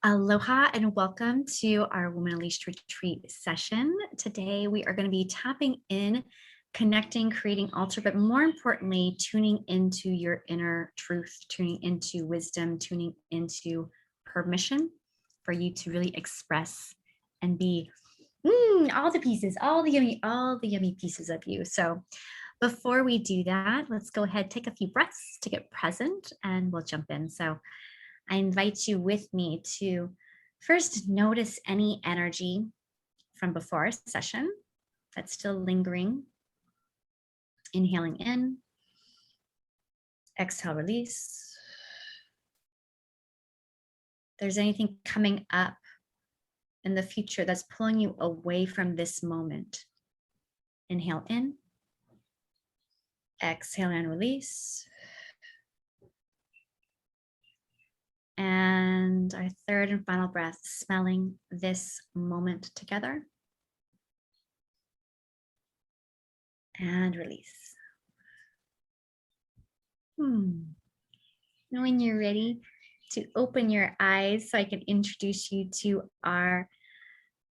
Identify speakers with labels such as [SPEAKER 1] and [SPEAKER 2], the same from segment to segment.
[SPEAKER 1] Aloha and welcome to our Women Unleashed retreat session. Today we are going to be tapping in, connecting, creating altar, but more importantly, tuning into your inner truth, tuning into wisdom, tuning into permission for you to really express and be all the pieces, all the yummy pieces of you. So before we do that, let's go ahead, take a few breaths to get present and we'll jump in. So I invite you with me to first notice any energy from before our session that's still lingering. Inhaling in, exhale, release. If there's anything coming up in the future that's pulling you away from this moment, inhale in, exhale and release. And our third and final breath, smelling this moment together. And release. When you're ready to open your eyes so I can introduce you to our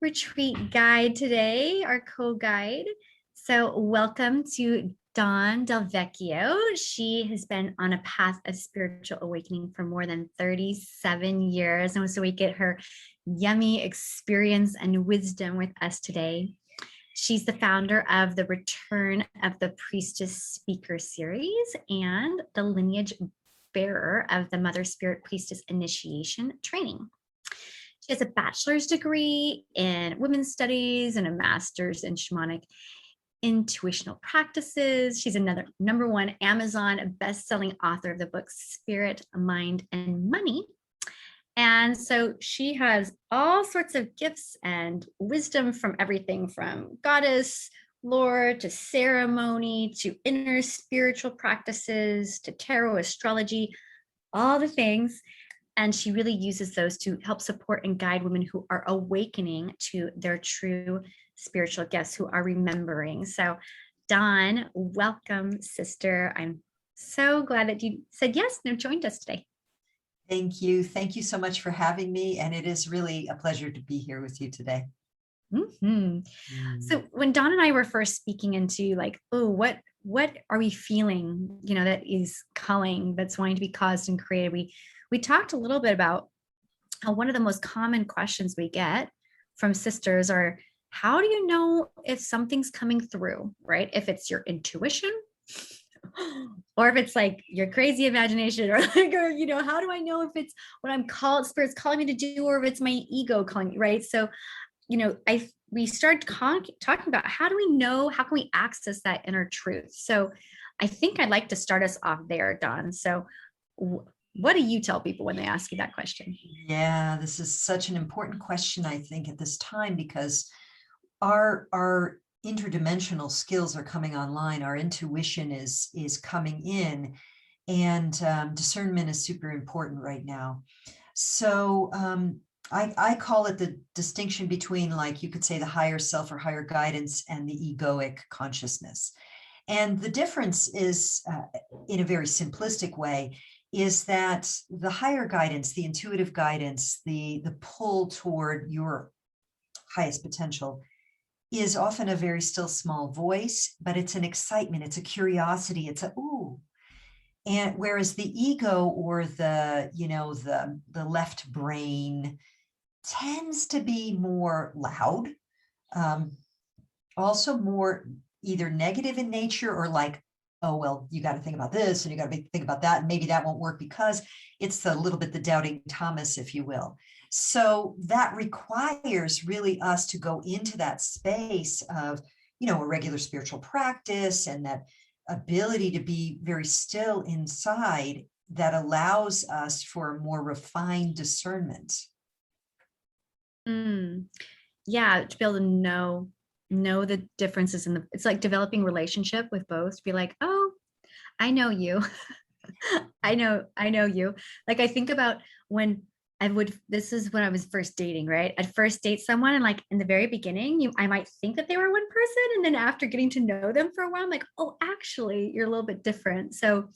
[SPEAKER 1] retreat guide today, our co-guide. So welcome to DelVecchio. She has been on a path of spiritual awakening for more than 37 years. And so we get her yummy experience and wisdom with us today. She's the founder of the Return of the Priestess Speaker Series and the lineage bearer of the MotherSpirit Priestess Initiation training. She has a bachelor's degree in women's studies and a master's in shamanic intuitional practices. She's another #1 Amazon best-selling author of the book Spirit, Mind, and Money. And so she has all sorts of gifts and wisdom from everything from goddess, lore, to ceremony, to inner spiritual practices, to tarot, astrology, all the things. And she really uses those to help support and guide women who are awakening to their true spiritual gifts, who are remembering. So Dawn, welcome, sister. I'm so glad that you said yes and joined us today.
[SPEAKER 2] Thank you. Thank you so much for having me. And it is really a pleasure to be here with you today.
[SPEAKER 1] So when Dawn and I were first speaking into like, what are we feeling, that is calling, that's wanting to be caused and created, we talked a little bit about how one of the most common questions we get from sisters are, how do you know if something's coming through, right? If it's your intuition or if it's like your crazy imagination or how do I know if it's what I'm called, Spirit's calling me to do, or if it's my ego calling me, right? So, we started talking about how do we know, how can we access that inner truth? So I think I'd like to start us off there, Dawn. So what do you tell people when they ask you that question?
[SPEAKER 2] Yeah, this is such an important question, I think, at this time, because our interdimensional skills are coming online. Our intuition is coming in, and discernment is super important right now. So I call it the distinction between, like, you could say the higher self or higher guidance and the egoic consciousness. And the difference is, in a very simplistic way, is that the higher guidance, the intuitive guidance, the pull toward your highest potential is often a very still small voice, but it's an excitement, it's a curiosity, it's a ooh. And whereas the ego or the left brain tends to be more loud, also more either negative in nature or like, oh, well, you got to think about this and you got to think about that, and maybe that won't work, because it's a little bit the doubting Thomas, if you will. So that requires really us to go into that space of, a regular spiritual practice and that ability to be very still inside that allows us for a more refined discernment.
[SPEAKER 1] Yeah, to be able to know the differences it's like developing relationship with both, to be like, oh, I know you. I know you. Like, I think about when this is when I was first dating, right? I'd first date someone, and like in the very beginning, I might think that they were one person. And then after getting to know them for a while, I'm like, oh, actually, you're a little bit different. So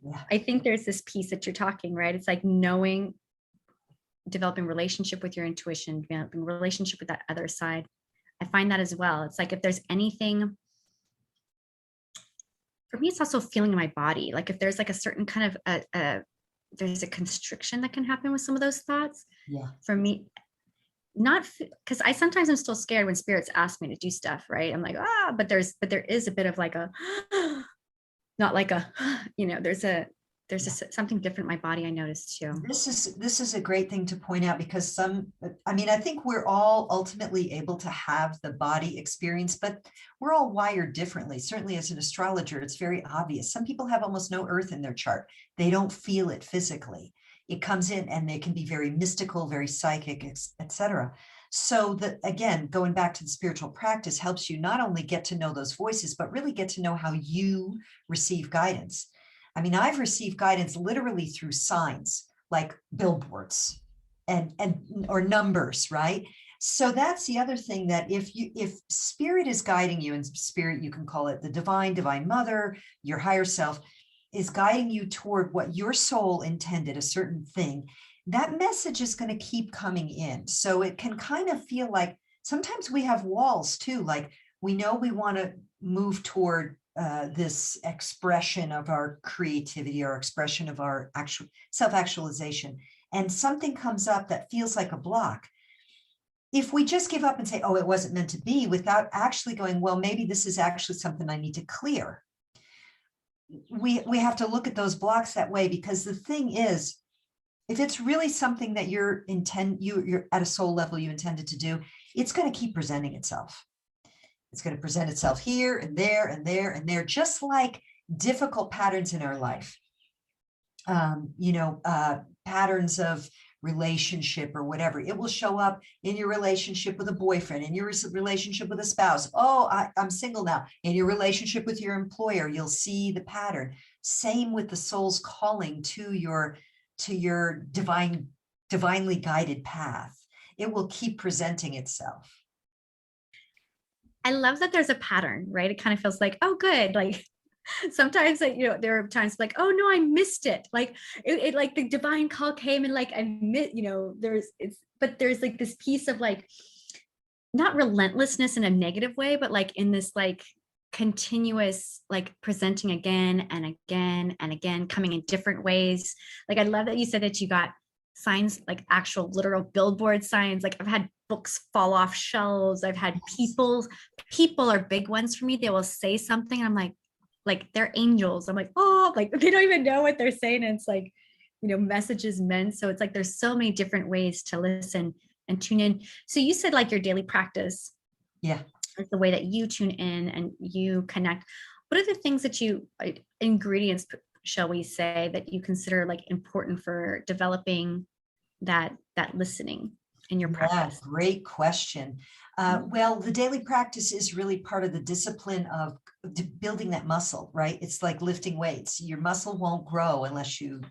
[SPEAKER 1] yeah. I think there's this piece that you're talking, right? It's like knowing developing relationship with your intuition, developing relationship with that other side. I find that as well. It's like if there's anything, for me, it's also feeling in my body. Like if there's like a certain kind of there's a constriction that can happen with some of those thoughts.
[SPEAKER 2] Yeah.
[SPEAKER 1] For me, not because I sometimes I'm still scared when spirits ask me to do stuff, right? I'm like, but there is a bit of like a not like a, there's something different in my body I noticed too.
[SPEAKER 2] This is a great thing to point out, because I think we're all ultimately able to have the body experience, but we're all wired differently. Certainly as an astrologer, it's very obvious. Some people have almost no earth in their chart. They don't feel it physically. It comes in and they can be very mystical, very psychic, etc. So that, again, going back to the spiritual practice helps you not only get to know those voices, but really get to know how you receive guidance. I mean, I've received guidance literally through signs like billboards and or numbers, right? So that's the other thing, that if spirit is guiding you, and spirit, you can call it the divine mother, your higher self, is guiding you toward what your soul intended, a certain thing, that message is going to keep coming in. So it can kind of feel like sometimes we have walls too, like we know we want to move toward this expression of our creativity or expression of our actual self-actualization, and something comes up that feels like a block. If we just give up and say, oh, it wasn't meant to be, without actually going, well, maybe this is actually something I need to clear, we have to look at those blocks that way. Because the thing is, if it's really something that you're at a soul level you intended to do, it's going to keep presenting itself. It's going to present itself here and there and there and there, just like difficult patterns in our life. Patterns of relationship or whatever. It will show up in your relationship with a boyfriend, in your relationship with a spouse. Oh, I'm single now. In your relationship with your employer, you'll see the pattern. Same with the soul's calling to your divinely guided path. It will keep presenting itself.
[SPEAKER 1] I love that there's a pattern, right? It kind of feels like, oh, good. Like sometimes, like, there are times like, oh no, I missed it. Like it like the divine call came and like I missed, but there's like this piece of like, not relentlessness in a negative way, but like in this like continuous, like presenting again and again and again, coming in different ways. Like I love that you said that you got signs, like actual literal billboard signs. Like I've had books fall off shelves. I've had people are big ones for me. They will say something and I'm like they're angels. I'm like, oh, like they don't even know what they're saying. And it's like, messages meant. So it's like there's so many different ways to listen and tune in. So you said like your daily practice,
[SPEAKER 2] yeah,
[SPEAKER 1] is the way that you tune in and you connect. What are the things that ingredients, shall we say, that you consider like important for developing that listening in your practice?
[SPEAKER 2] Great question. Well, the daily practice is really part of the discipline of building that muscle, right? It's like lifting weights. Your muscle won't grow unless you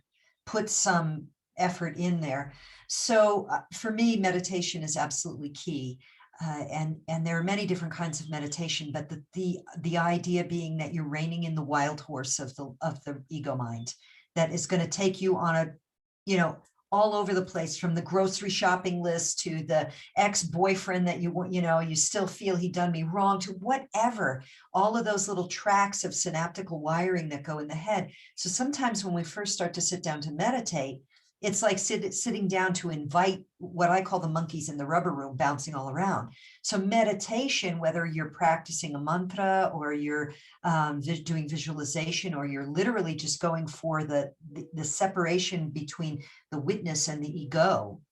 [SPEAKER 2] put some effort in there. So for me, meditation is absolutely key. And there are many different kinds of meditation, but the idea being that you're reining in the wild horse of the ego mind that is going to take you on a, all over the place, from the grocery shopping list to the ex-boyfriend that you still feel he done me wrong, to whatever, all of those little tracks of synaptical wiring that go in the head. So sometimes when we first start to sit down to meditate, it's like sitting down to invite what I call the monkeys in the rubber room bouncing all around. So meditation, whether you're practicing a mantra or you're doing visualization, or you're literally just going for the separation between the witness and the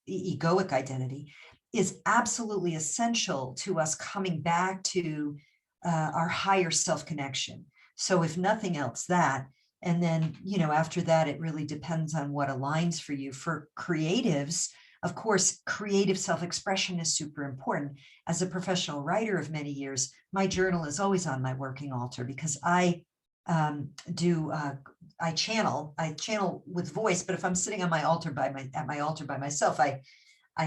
[SPEAKER 2] egoic identity, is absolutely essential to us coming back to our higher self connection. So if nothing else, that. And then, after that, it really depends on what aligns for you. For creatives, of course, creative self-expression is super important. As a professional writer of many years, my journal is always on my working altar, because I channel with voice. But if I'm sitting on my altar at my altar by myself, I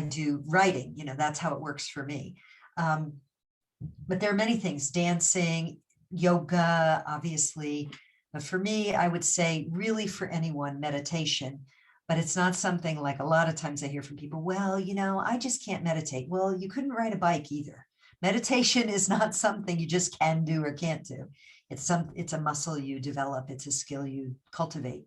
[SPEAKER 2] do writing. That's how it works for me. But there are many things: dancing, yoga, obviously. But for me, I would say, really, for anyone, meditation. But it's not something like a lot of times I hear from people, well, I just can't meditate. Well, you couldn't ride a bike either. Meditation is not something you just can do or can't do. It's a muscle you develop. It's a skill you cultivate.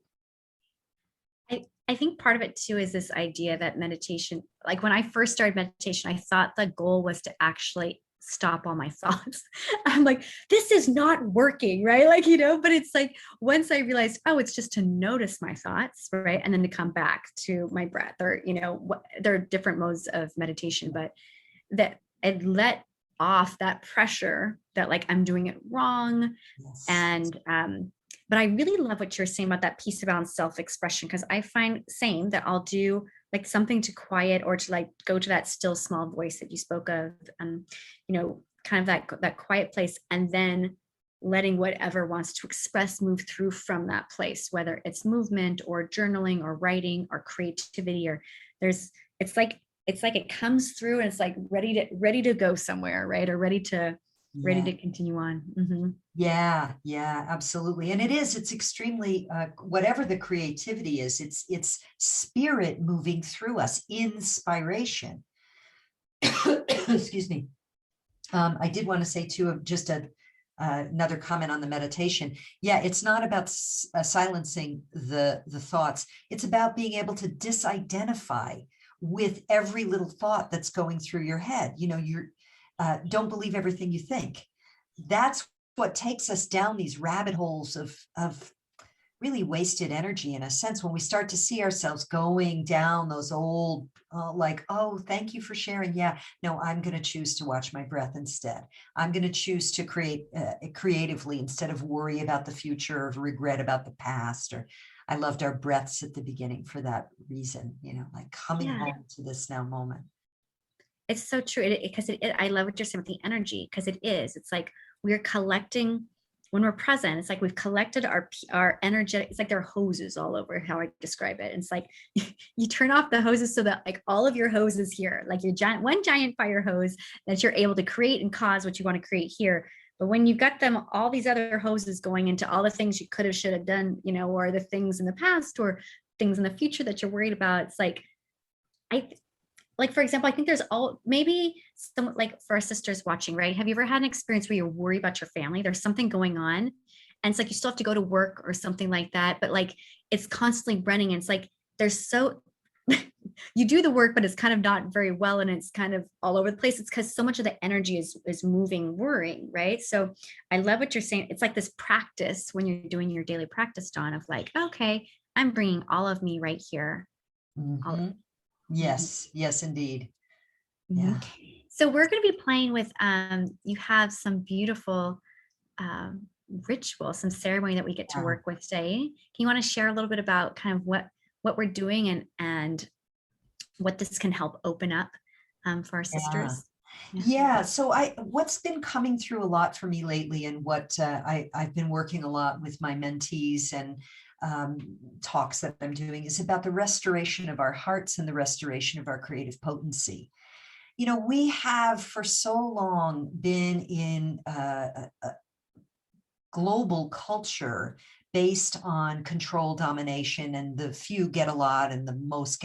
[SPEAKER 1] I think part of it too is this idea that meditation, like when I first started meditation, I thought the goal was to actually stop all my thoughts. I'm like, this is not working, right? Like, but it's like once I realized, oh, it's just to notice my thoughts, right? And then to come back to my breath, or, there are different modes of meditation, but that it let off that pressure that like I'm doing it wrong.
[SPEAKER 2] Yes.
[SPEAKER 1] And but I really love what you're saying about that piece around self-expression, because I find same that I'll do like something to quiet or to like go to that still small voice that you spoke of, kind of that quiet place, and then letting whatever wants to express move through from that place, whether it's movement or journaling or writing or creativity, or it's like it comes through and it's like ready to go somewhere, right? Or ready to continue on. Mm-hmm.
[SPEAKER 2] Yeah, absolutely. And it's extremely, whatever the creativity is, it's spirit moving through us, inspiration. Excuse me. I did want to say too, just another comment on the meditation. Yeah, it's not about silencing the thoughts. It's about being able to disidentify with every little thought that's going through your head. Don't believe everything you think. That's what takes us down these rabbit holes of really wasted energy, in a sense, when we start to see ourselves going down those old, like, oh, thank you for sharing. Yeah, no, I'm going to choose to watch my breath instead. I'm going to choose to create creatively instead of worry about the future, or regret about the past. Or I loved our breaths at the beginning for that reason, like coming home to this now moment.
[SPEAKER 1] It's so true, because I love what you're saying with the energy, because it's like we're collecting when we're present. It's like we've collected our energetic, it's like there are hoses all over, how I describe it. And it's like you turn off the hoses so that like all of your hoses here, like your one giant fire hose that you're able to create and cause what you want to create here. But when you've got them, all these other hoses going into all the things you could have, should have done, or the things in the past or things in the future that you're worried about, it's like, like, for example, I think there's maybe some, like for our sisters watching, right? Have you ever had an experience where you worry about your family? There's something going on and it's like, you still have to go to work or something like that, but like, it's constantly running. And it's like, you do the work, but it's kind of not very well. And it's kind of all over the place. It's because so much of the energy is moving, worrying, right? So I love what you're saying. It's like this practice when you're doing your daily practice, Dawn, of like, okay, I'm bringing all of me right here.
[SPEAKER 2] Mm-hmm. Yes, indeed. Yeah.
[SPEAKER 1] So we're going to be playing with, you have some beautiful ritual, some ceremony that we get to work with today. Can you want to share a little bit about kind of what we're doing and what this can help open up for our sisters?
[SPEAKER 2] Yeah. So what's been coming through a lot for me lately, and what I've been working a lot with my mentees and talks that I'm doing, is about the restoration of our hearts and the restoration of our creative potency. We have for so long been in a global culture based on control, domination, and the few get a lot and the most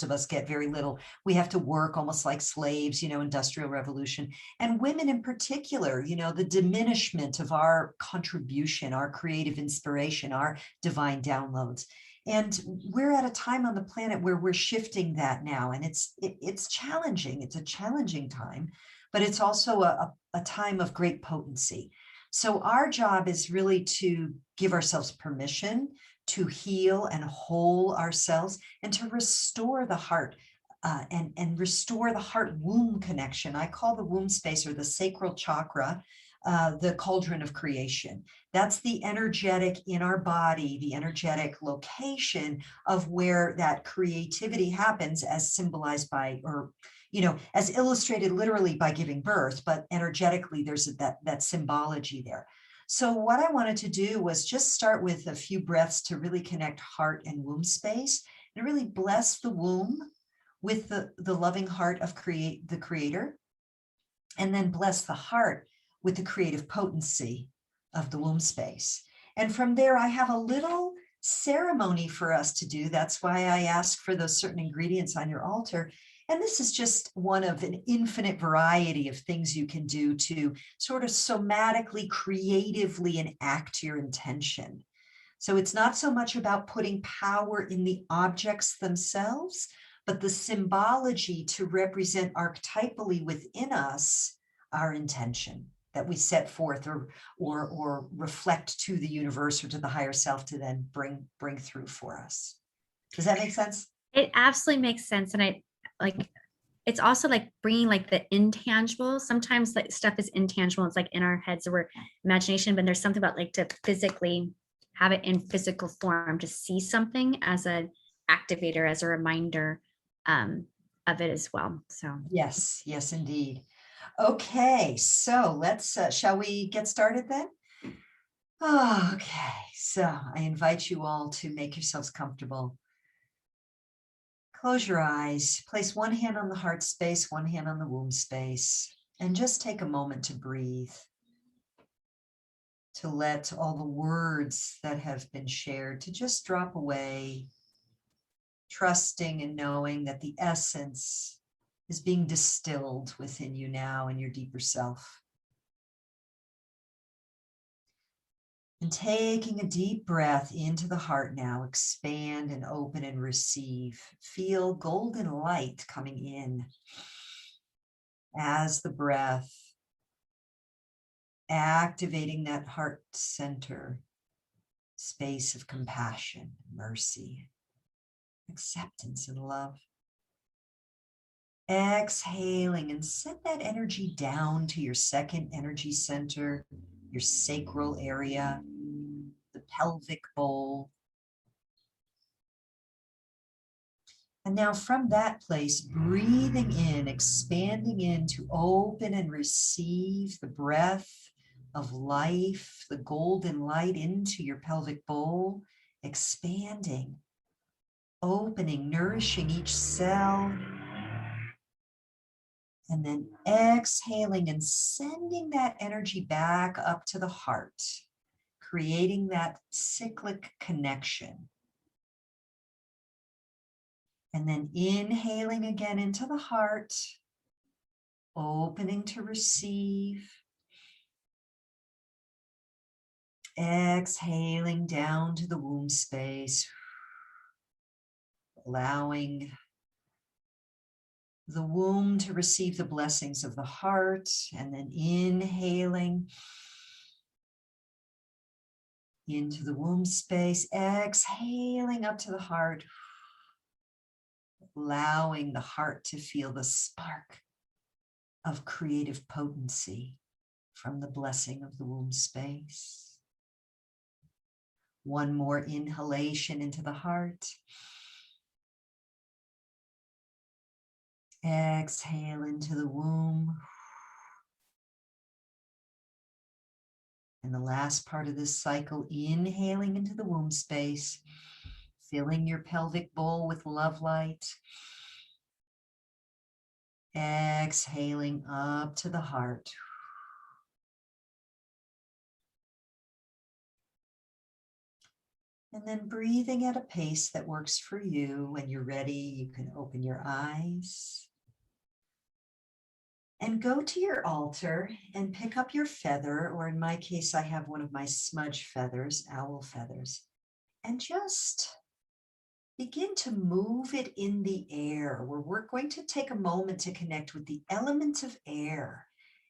[SPEAKER 2] of us get very little. We have to work almost like slaves, industrial revolution. And women in particular, the diminishment of our contribution, our creative inspiration, our divine downloads. And we're at a time on the planet where we're shifting that now. And it's challenging. It's a challenging time, but it's also a time of great potency. So our job is really to give ourselves permission to heal and whole ourselves, and to restore the heart and restore the heart-womb connection. I call the womb space, or the sacral chakra, the cauldron of creation. That's the energetic in our body, the energetic location of where that creativity happens, as symbolized by, or as illustrated literally by giving birth, but energetically there's that symbology there. So what I wanted to do was just start with a few breaths to really connect heart and womb space, and really bless the womb with the loving heart of the creator, and then bless the heart with the creative potency of the womb space. And from there, I have a little ceremony for us to do. That's why I ask for those certain ingredients on your altar. And this is just one of an infinite variety of things you can do to sort of somatically, creatively enact your intention. So it's not so much about putting power in the objects themselves, but the symbology to represent archetypally within us our intention that we set forth or reflect to the universe or to the higher self to then bring through for us. Does that make sense?
[SPEAKER 1] It absolutely makes sense. And I like, it's also like bringing like the intangible. Sometimes like stuff is intangible. It's like in our heads or we're imagination, but there's something about like to physically have it in physical form, to see something as an activator, as a reminder of it as well. So
[SPEAKER 2] yes, indeed. Okay, so let's, shall we get started then? Okay, so I invite you all to make yourselves comfortable. Close your eyes, place one hand on the heart space, one hand on the womb space, and just take a moment to breathe, to let all the words that have been shared to just drop away, trusting and knowing that the essence is being distilled within you now in your deeper self. And taking a deep breath into the heart now, expand and open and receive. Feel golden light coming in as the breath, activating that heart center, space of compassion, mercy, acceptance, and love. Exhaling and send that energy down to your second energy center, your sacral area, the pelvic bowl. And now from that place, breathing in, expanding in to open and receive the breath of life, the golden light into your pelvic bowl, expanding, opening, nourishing each cell. And then exhaling and sending that energy back up to the heart, creating that cyclic connection. And then inhaling again into the heart, opening to receive. Exhaling down to the womb space, allowing the womb to receive the blessings of the heart, and then inhaling into the womb space, exhaling up to the heart, allowing the heart to feel the spark of creative potency from the blessing of the womb space. One more inhalation into the heart. Exhale into the womb. And the last part of this cycle, inhaling into the womb space, filling your pelvic bowl with love light. Exhaling up to the heart. And then breathing at a pace that works for you. When you're ready, you can open your eyes. And go to your altar and pick up your feather, or in my case, I have one of my smudge feathers, owl feathers, and just begin to move it in the air. We're going to take a moment to connect with the element of air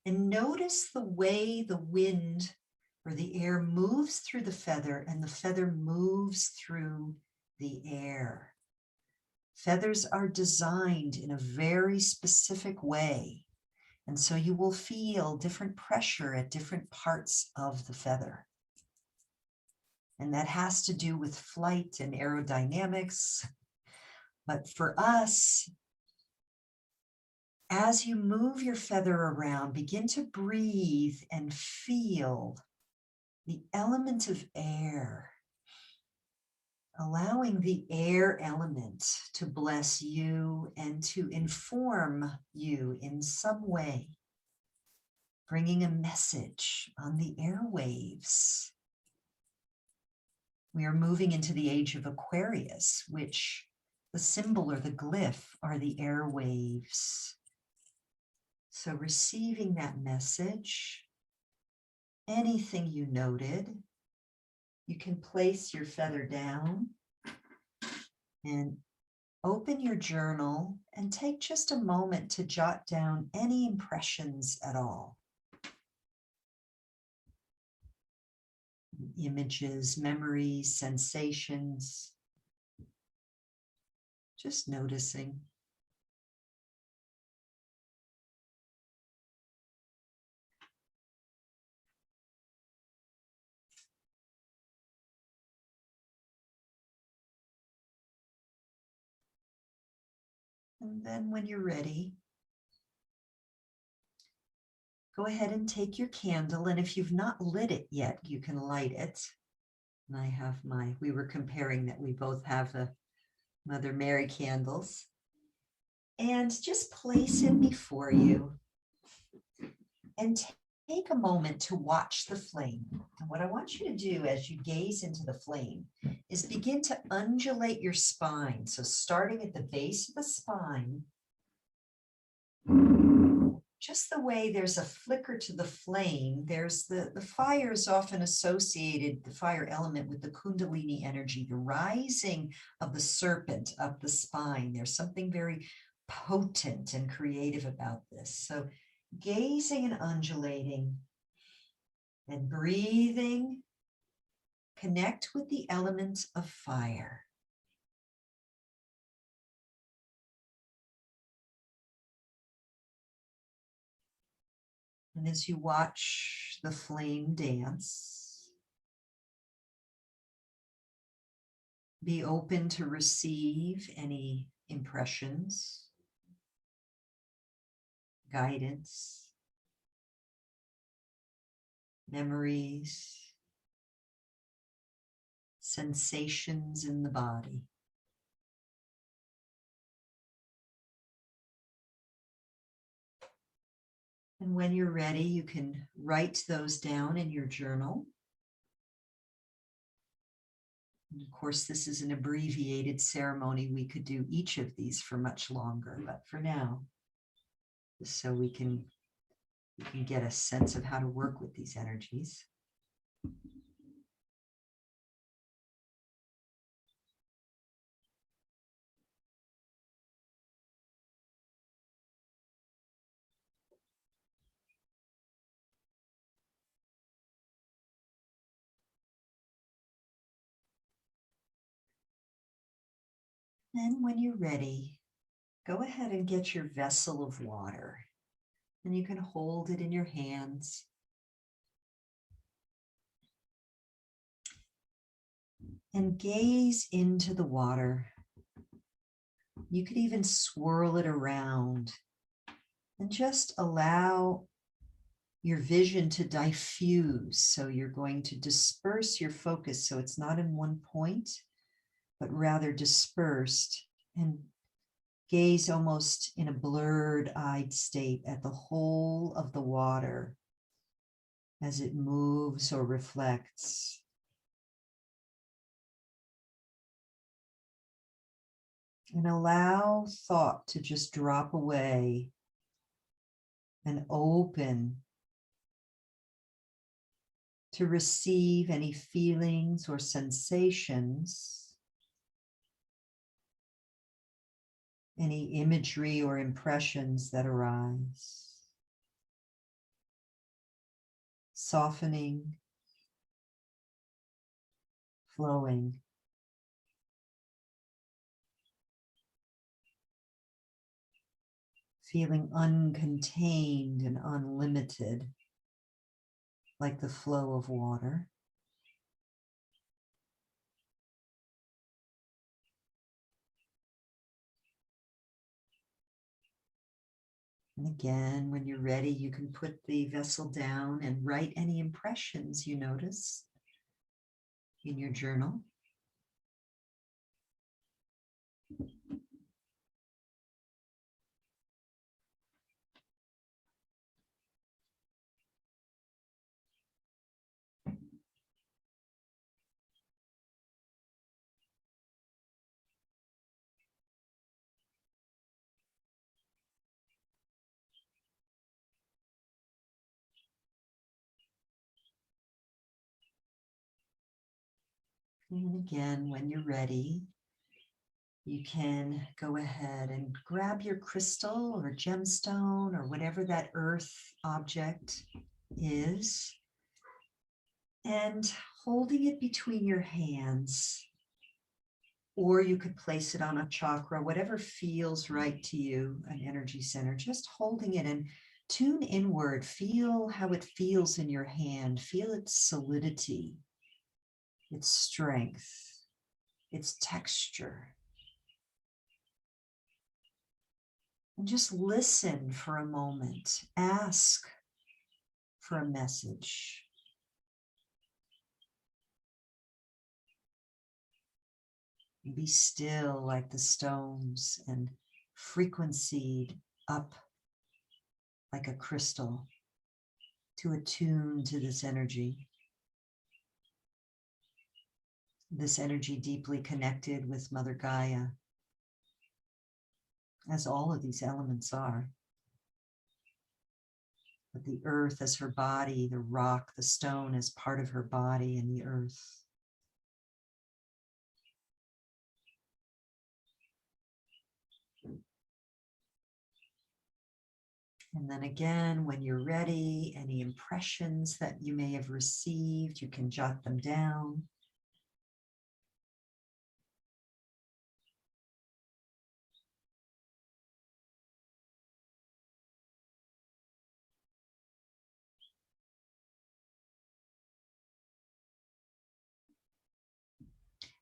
[SPEAKER 2] and notice the way the wind or the air moves through the feather and the feather moves through the air. Feathers are designed in a very specific way. And so you will feel different pressure at different parts of the feather. And that has to do with flight and aerodynamics. But for us, as you move your feather around, begin to breathe and feel the element of air, allowing the air element to bless you and to inform you in some way, bringing a message on the airwaves. We are moving into the age of Aquarius, which the symbol or the glyph are the airwaves. So receiving that message, anything you noted, you can place your feather down and open your journal and take just a moment to jot down any impressions at all. Images, memories, sensations, just noticing. And then when you're ready, go ahead and take your candle. And if you've not lit it yet, you can light it. And I have we were comparing that we both have the Mother Mary candles. And just place it before you and take a moment to watch the flame. And what I want you to do as you gaze into the flame is begin to undulate your spine. So starting at the base of the spine, just the way there's a flicker to the flame, there's the fire is often associated, the fire element, with the Kundalini energy, the rising of the serpent up the spine. There's something very potent and creative about this. So gazing and undulating and breathing, connect with the element of fire. And as you watch the flame dance, be open to receive any impressions, guidance, memories, sensations in the body. And when you're ready, you can write those down in your journal. And of course, this is an abbreviated ceremony. We could do each of these for much longer, but for now, just so we can get a sense of how to work with these energies. Then when you're ready, go ahead and get your vessel of water, and you can hold it in your hands. And gaze into the water. You could even swirl it around and just allow your vision to diffuse. So you're going to disperse your focus so it's not in one point, but rather dispersed, and gaze almost in a blurred-eyed state at the whole of the water as it moves or reflects. And allow thought to just drop away and open to receive any feelings or sensations, any imagery or impressions that arise. Softening, flowing. Feeling uncontained and unlimited, like the flow of water. And again, when you're ready, you can put the vessel down and write any impressions you notice in your journal. And again, when you're ready, you can go ahead and grab your crystal or gemstone or whatever that earth object is, and holding it between your hands, or you could place it on a chakra, whatever feels right to you, an energy center, just holding it and tune inward. Feel how it feels in your hand. Feel its solidity, its strength, its texture. And just listen for a moment. Ask for a message. Be still like the stones and frequencied up like a crystal to attune to this energy deeply connected with Mother Gaia, as all of these elements are. But the earth as her body, the rock, the stone as part of her body, and the earth. And then again, when you're ready, any impressions that you may have received, you can jot them down.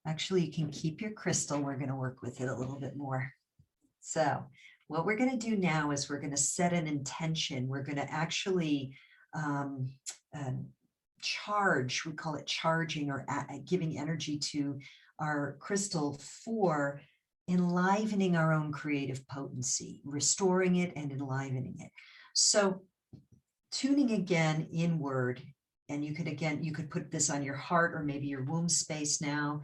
[SPEAKER 2] Actually, you can keep your crystal. We're going to work with it a little bit more. So what we're going to do now is we're going to set an intention. We're going to actually charge, we call it charging or giving energy to our crystal for enlivening our own creative potency, restoring it and enlivening it. So tuning again inward, and you could put this on your heart or maybe your womb space now.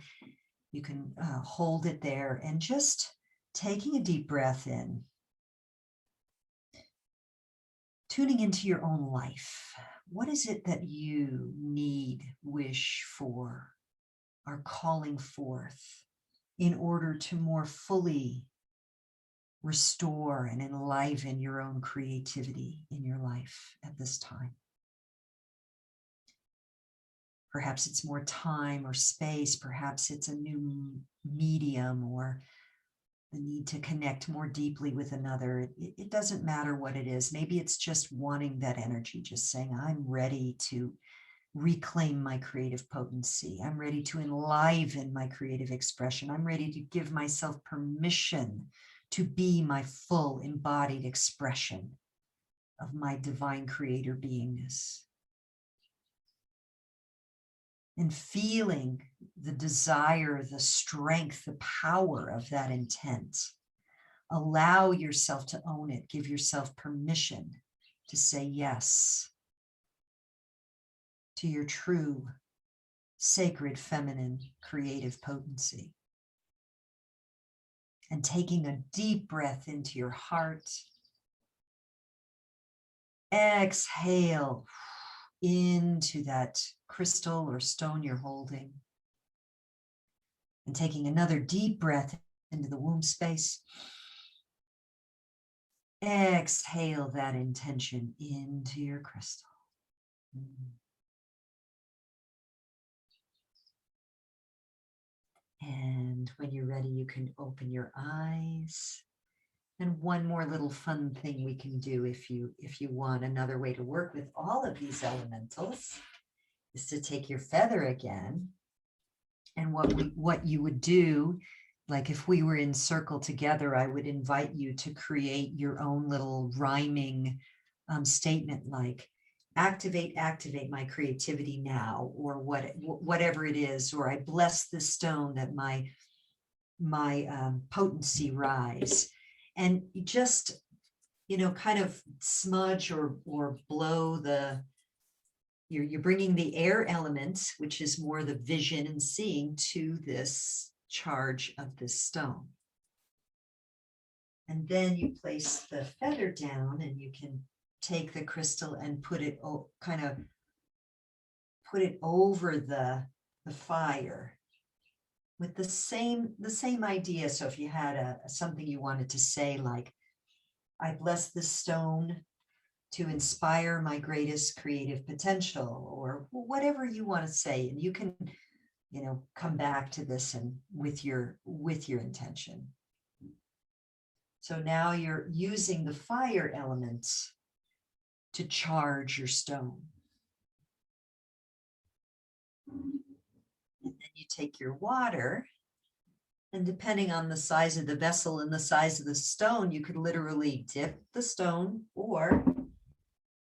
[SPEAKER 2] You can hold it there and just taking a deep breath in, tuning into your own life. What is it that you need, wish for, are calling forth in order to more fully restore and enliven your own creativity in your life at this time? Perhaps it's more time or space. Perhaps it's a new medium or the need to connect more deeply with another. It doesn't matter what it is. Maybe it's just wanting that energy, just saying, I'm ready to reclaim my creative potency. I'm ready to enliven my creative expression. I'm ready to give myself permission to be my full embodied expression of my divine creator beingness. And feeling the desire, the strength, the power of that intent. Allow yourself to own it. Give yourself permission to say yes to your true, sacred, feminine, creative potency. And taking a deep breath into your heart. Exhale into that crystal or stone you're holding. And taking another deep breath into the womb space. Exhale that intention into your crystal. And when you're ready, you can open your eyes. And one more little fun thing we can do if you want, another way to work with all of these elementals, is to take your feather again. And what you would do, like if we were in circle together, I would invite you to create your own little rhyming statement, like activate my creativity now, or whatever it is, or I bless this stone that my potency rise. And you just, kind of smudge or blow you're bringing the air element, which is more the vision and seeing, to this charge of this stone. And then you place the feather down, and you can take the crystal and put it over the fire. with the same idea. So if you had something you wanted to say, like, I bless this stone to inspire my greatest creative potential, or whatever you want to say, and you can, come back to this and with your intention. So now you're using the fire elements to charge your stone. And then you take your water, and depending on the size of the vessel and the size of the stone, you could literally dip the stone, or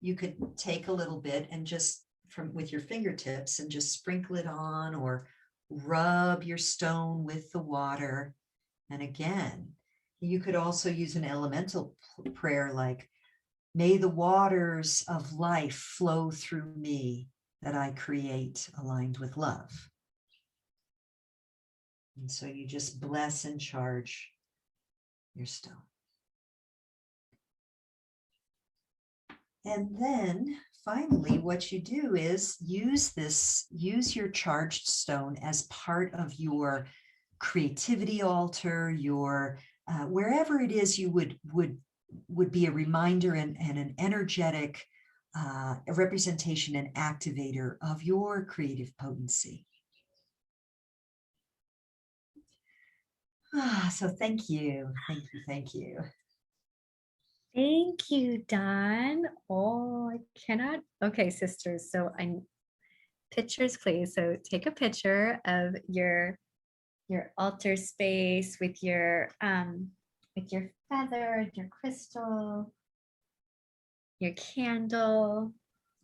[SPEAKER 2] you could take a little bit and just with your fingertips and just sprinkle it on, or rub your stone with the water. And again, you could also use an elemental prayer like, may the waters of life flow through me that I create aligned with love. And so you just bless and charge your stone. And then finally, what you do is use your charged stone as part of your creativity altar, your wherever it is you would be a reminder and an energetic a representation and activator of your creative potency. So thank you. Thank you.
[SPEAKER 1] Thank you, Dawn. Oh, I cannot. Okay, sisters. So I'm pictures, please. So take a picture of your altar space with your feather, your crystal, your candle,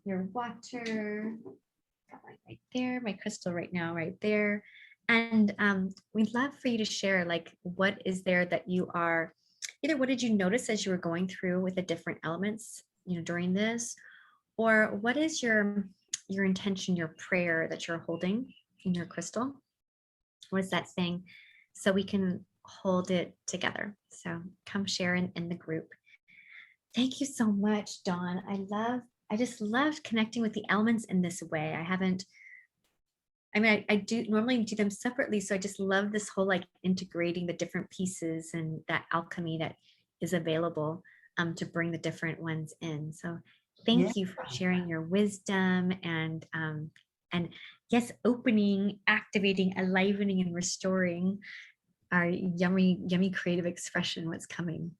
[SPEAKER 1] your water. Got mine right there, my crystal right now, right there. And we'd love for you to share, like, what is there that you are, either what did you notice as you were going through with the different elements, during this, or what is your intention, your prayer that you're holding in your crystal? What is that saying? So we can hold it together. So come share in the group. Thank you so much, Dawn. I just love connecting with the elements in this way. I do normally do them separately. So I just love this whole like integrating the different pieces and that alchemy that is available to bring the different ones in. So thank you for sharing your wisdom and yes, opening, activating, enlivening, and restoring our yummy creative expression, what's coming.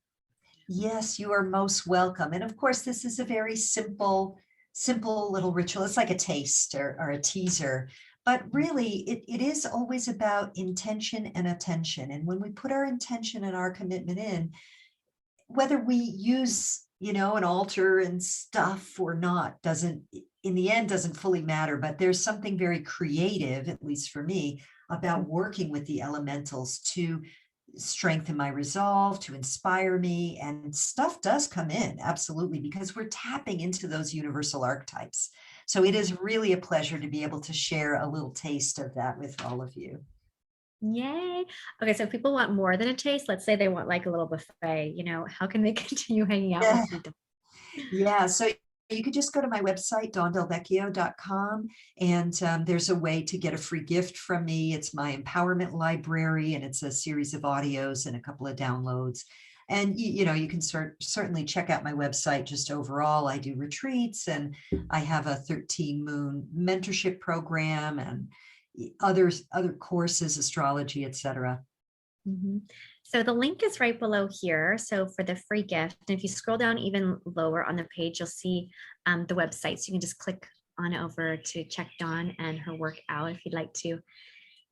[SPEAKER 2] Yes, you are most welcome. And of course, this is a very simple little ritual. It's like a taste or a teaser. But really, it is always about intention and attention. And when we put our intention and our commitment in, whether we use, an altar and stuff or not, in the end, doesn't fully matter. But there's something very creative, at least for me, about working with the elementals to strengthen my resolve, to inspire me. And stuff does come in, absolutely, because we're tapping into those universal archetypes. So it is really a pleasure to be able to share a little taste of that with all of you.
[SPEAKER 1] Yay. Okay, so if people want more than a taste, let's say they want like a little buffet, how can they continue hanging out with you?
[SPEAKER 2] Yeah, so you could just go to my website, DelVecchio.com, and there's a way to get a free gift from me. It's my empowerment library, and it's a series of audios and a couple of downloads. And you can certainly check out my website. Just overall, I do retreats, and I have a 13 moon mentorship program and other courses, astrology, etc.
[SPEAKER 1] Mm-hmm. So the link is right below here. So for the free gift, and if you scroll down even lower on the page, you'll see the website. So you can just click on over to check Dawn and her work out if you'd like to.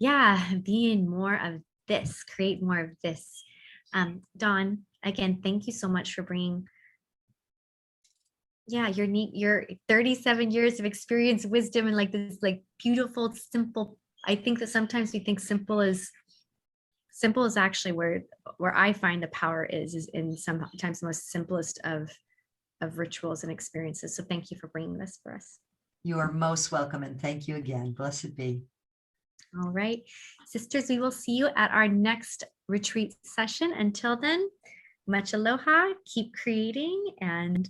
[SPEAKER 1] Yeah, be in more of this, create more of this. Dawn, again, thank you so much for bringing your 37 years of experience, wisdom, and like this like beautiful, simple. I think that sometimes we think simple is actually where I find the power is in sometimes the most simplest of rituals and experiences. So thank you for bringing this for us.
[SPEAKER 2] You are most welcome, and thank you again. Blessed be.
[SPEAKER 1] All right, sisters, we will see you at our next retreat session. Until then, much aloha, keep creating and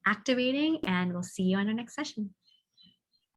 [SPEAKER 1] activating, and we'll see you on our next session.